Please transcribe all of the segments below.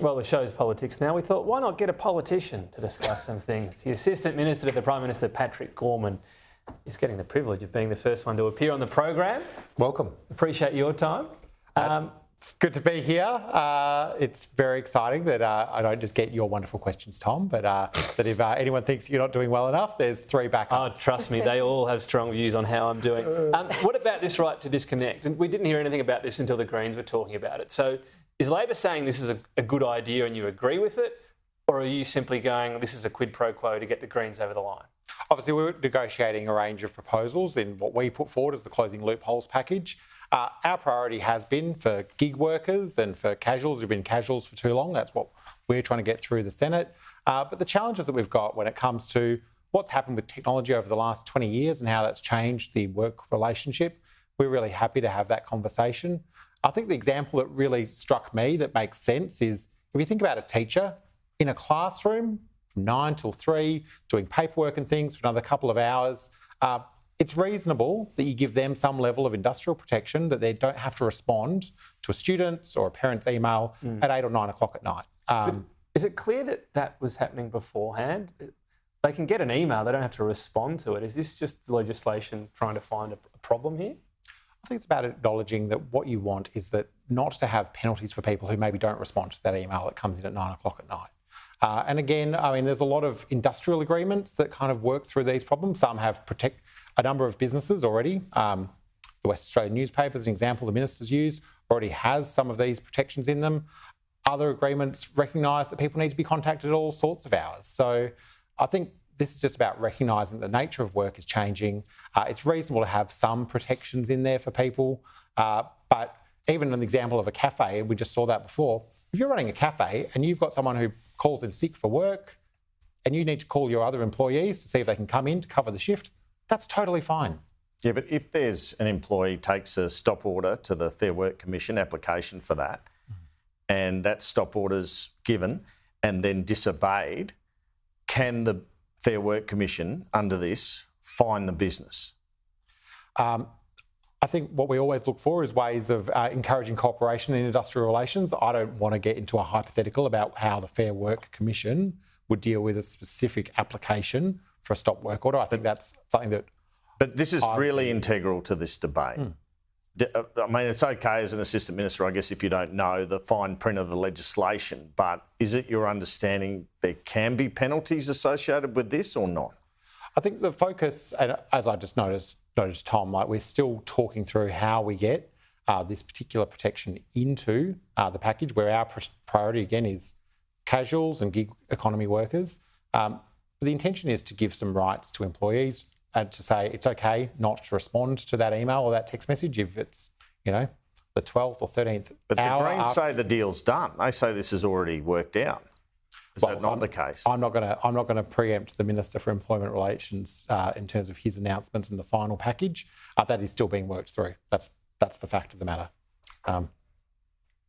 Well, the show's politics now. We thought, why not get a politician to discuss some things? The Assistant Minister to the Prime Minister, Patrick Gorman, is getting the privilege of being the first one to appear on the program. Welcome. Appreciate your time. It's good to be here. It's very exciting that I don't just get your wonderful questions, Tom, but that if anyone thinks you're not doing well enough, there's 3 backups. Oh, trust me, they all have strong views on how I'm doing. What about this right to disconnect? And we didn't hear anything about this until the Greens were talking about it. So is Labor saying this is a good idea and you agree with it? Or are you simply going, this is a quid pro quo to get the Greens over the line? Obviously, we were negotiating a range of proposals in what we put forward as the closing loopholes package. Our priority has been for gig workers and for casuals who've been casuals for too long. That's what we're trying to get through the Senate. But the challenges that we've got when it comes to what's happened with technology over the last 20 years and how that's changed the work relationship, we're really happy to have that conversation. I think the example that really struck me that makes sense is if you think about a teacher in a classroom from 9 till 3, doing paperwork and things for another couple of hours, it's reasonable that you give them some level of industrial protection, that they don't have to respond to a student's or a parent's email at 8 or 9 o'clock at night. Is it clear that that was happening beforehand? They can get an email, they don't have to respond to it. Is this just legislation trying to find a problem here? I think it's about acknowledging that what you want is that not to have penalties for people who maybe don't respond to that email that comes in at 9 o'clock at night. And again, I mean, there's a lot of industrial agreements that kind of work through these problems. Some have a number of businesses already. The West Australian newspaper, as an example, the ministers use, already has some of these protections in them. Other agreements recognise that people need to be contacted at all sorts of hours. So I think this is just about recognising the nature of work is changing. It's reasonable to have some protections in there for people. But even an example of a cafe, we just saw that before. If you're running a cafe and you've got someone who calls in sick for work and you need to call your other employees to see if they can come in to cover the shift, that's totally fine. Yeah, but if there's an employee takes a stop order to the Fair Work Commission application for that, and that stop order's given and then disobeyed, can the Fair Work Commission, under this, fine the business? I think what we always look for is ways of encouraging cooperation in industrial relations. I don't want to get into a hypothetical about how the Fair Work Commission would deal with a specific application for a stop work order. I think that's something that... But this is really integral to this debate. I mean, it's okay as an Assistant Minister, I guess, if you don't know the fine print of the legislation, but is it your understanding there can be penalties associated with this or not? I think the focus, and as I just noticed, Tom, like we're still talking through how we get this particular protection into the package, where our priority again is casuals and gig economy workers. The intention is to give some rights to employees and to say it's okay not to respond to that email or that text message if it's, the 12th or 13th But hour. the Greens say the deal's done. They say this is already worked out. Is that not the case? I'm not going to preempt the Minister for Employment Relations in terms of his announcements in the final package. That is still being worked through. That's the fact of the matter.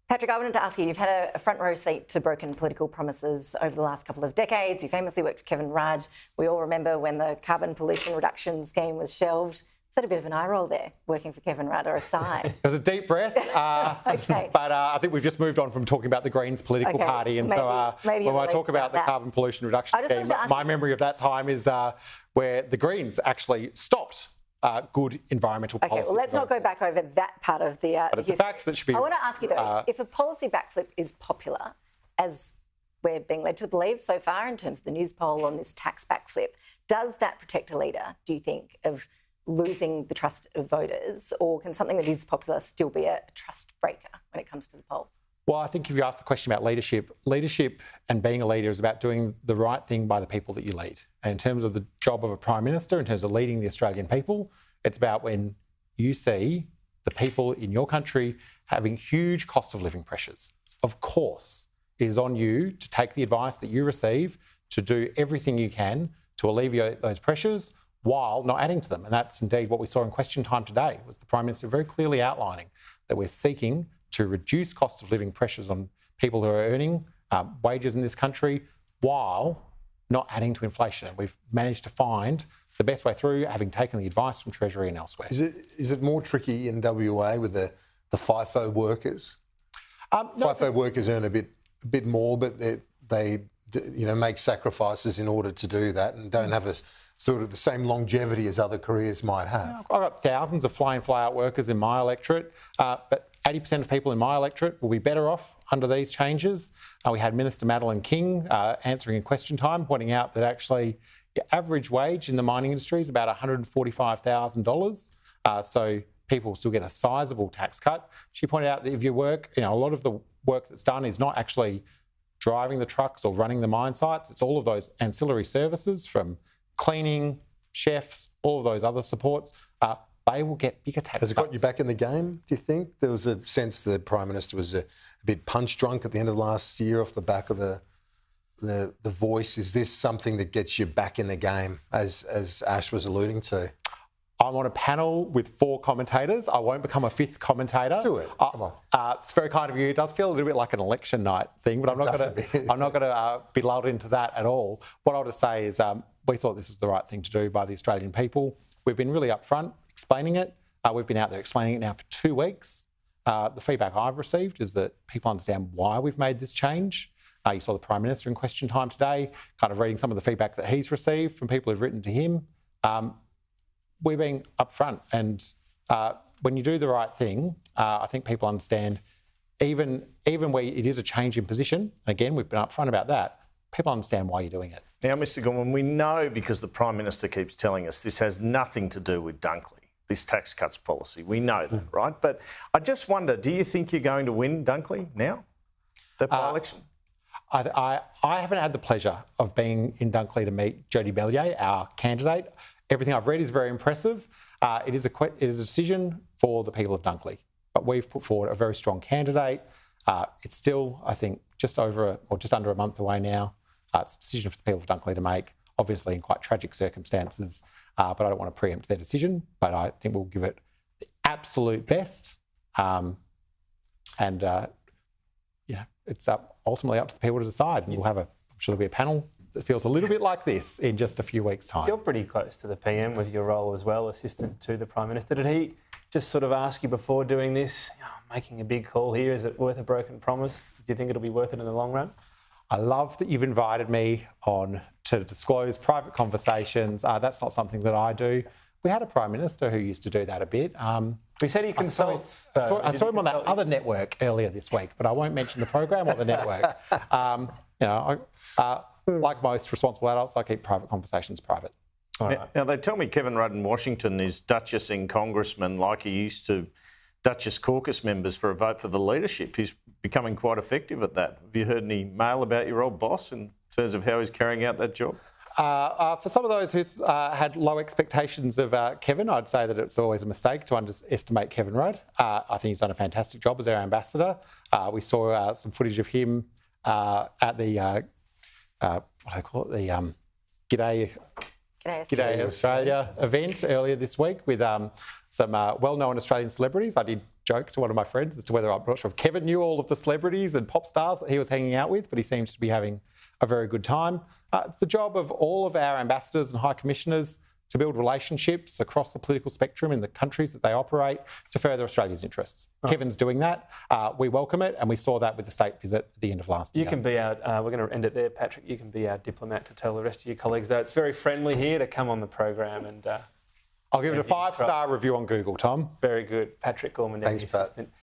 Patrick, I wanted to ask you, you've had a front row seat to broken political promises over the last couple of decades. You famously worked with Kevin Rudd. We all remember when the carbon pollution reduction scheme was shelved. Is that a bit of an eye roll there, working for Kevin Rudd, or a sigh? It was a deep breath. Okay. But I think we've just moved on from talking about the Greens political party. And maybe when I talk about the carbon pollution reduction scheme, my memory of that time is where the Greens actually stopped good environmental policy. Okay, well, let's not go back over that part of the But it's a fact that should be... I want to ask you, though, if a policy backflip is popular, as we're being led to believe so far in terms of the news poll on this tax backflip, does that protect a leader, do you think, of losing the trust of voters, or can something that is popular still be a trust breaker when it comes to the polls? Well, I think if you ask the question about leadership and being a leader is about doing the right thing by the people that you lead. And in terms of the job of a Prime Minister, in terms of leading the Australian people, it's about when you see the people in your country having huge cost of living pressures. Of course, it is on you to take the advice that you receive, to do everything you can to alleviate those pressures while not adding to them. And that's indeed what we saw in question time today, was the Prime Minister very clearly outlining that we're seeking to reduce cost of living pressures on people who are earning wages in this country while not adding to inflation. We've managed to find the best way through, having taken the advice from Treasury and elsewhere. Is it more tricky in WA with the FIFO workers? FIFO workers earn a bit a bit more, but they make sacrifices in order to do that and don't have a sort of the same longevity as other careers might have. I've got thousands of fly-in, fly-out workers in my electorate, but 80% of people in my electorate will be better off under these changes. We had Minister Madeleine King answering in question time, pointing out that actually the average wage in the mining industry is about $145,000. So people still get a sizable tax cut. She pointed out that if you work, a lot of the work that's done is not actually driving the trucks or running the mine sites. It's all of those ancillary services from cleaning, chefs, all of those other supports. They will get bigger tax cuts. Has it got you back in the game, do you think? There was a sense the Prime Minister was a bit punch drunk at the end of last year off the back of the Voice. Is this something that gets you back in the game, as Ash was alluding to? I'm on a panel with 4 commentators. I won't become a 5th commentator. Do it. Come on. It's very kind of you. It does feel a little bit like an election night thing, but I'm not going to be lulled into that at all. What I'll just say is we thought this was the right thing to do by the Australian people. We've been really upfront explaining it. We've been out there explaining it now for 2 weeks. The feedback I've received is that people understand why we've made this change. You saw the Prime Minister in question time today, kind of reading some of the feedback that he's received from people who've written to him. We're being upfront, and when you do the right thing, I think people understand, even where it is a change in position, and again, we've been upfront about that, people understand why you're doing it. Now, Mr Gorman, we know, because the Prime Minister keeps telling us, this has nothing to do with Dunkley, this tax cuts policy. We know that, right? But I just wonder, do you think you're going to win Dunkley now, the by-election? I haven't had the pleasure of being in Dunkley to meet Jodie Bellier, our candidate. Everything I've read is very impressive. It is a decision for the people of Dunkley, but we've put forward a very strong candidate. It's still, I think, just under a month away now. It's a decision for the people of Dunkley to make, obviously in quite tragic circumstances, but I don't want to preempt their decision, but I think we'll give it the absolute best. It's ultimately up to the people to decide, and I'm sure there'll be a panel that feels a little bit like this in just a few weeks' time. You're pretty close to the PM with your role as well, assistant to the Prime Minister. Did he just sort of ask you before doing this, making a big call here, is it worth a broken promise? Do you think it'll be worth it in the long run? I love that you've invited me on to disclose private conversations. That's not something that I do. We had a Prime Minister who used to do that a bit. He said he consults. I saw him on that other network earlier this week, but I won't mention the program or the network. Like most responsible adults, I keep private conversations private. Now, they tell me Kevin Rudd in Washington is duchessing congressmen like he used to Duchess caucus members for a vote for the leadership. He's becoming quite effective at that. Have you heard any mail about your old boss in terms of how he's carrying out that job? For some of those who had low expectations of Kevin, I'd say that it's always a mistake to underestimate Kevin Rudd. I think he's done a fantastic job as our ambassador. We saw some footage of him at the what do they call it? The G'day Australia event earlier this week with some well-known Australian celebrities. I did joke to one of my friends as to whether, I'm not sure if Kevin knew all of the celebrities and pop stars that he was hanging out with, but he seems to be having a very good time. It's the job of all of our ambassadors and high commissioners to build relationships across the political spectrum in the countries that they operate to further Australia's interests. Oh. Kevin's doing that. We welcome it, and we saw that with the state visit at the end of last year. You can be our, we're going to end it there, Patrick. You can be our diplomat to tell the rest of your colleagues, though. It's very friendly here to come on the program. And I'll give it a 5-star review on Google, Tom. Very good. Patrick Gorman, Deputy Assistant.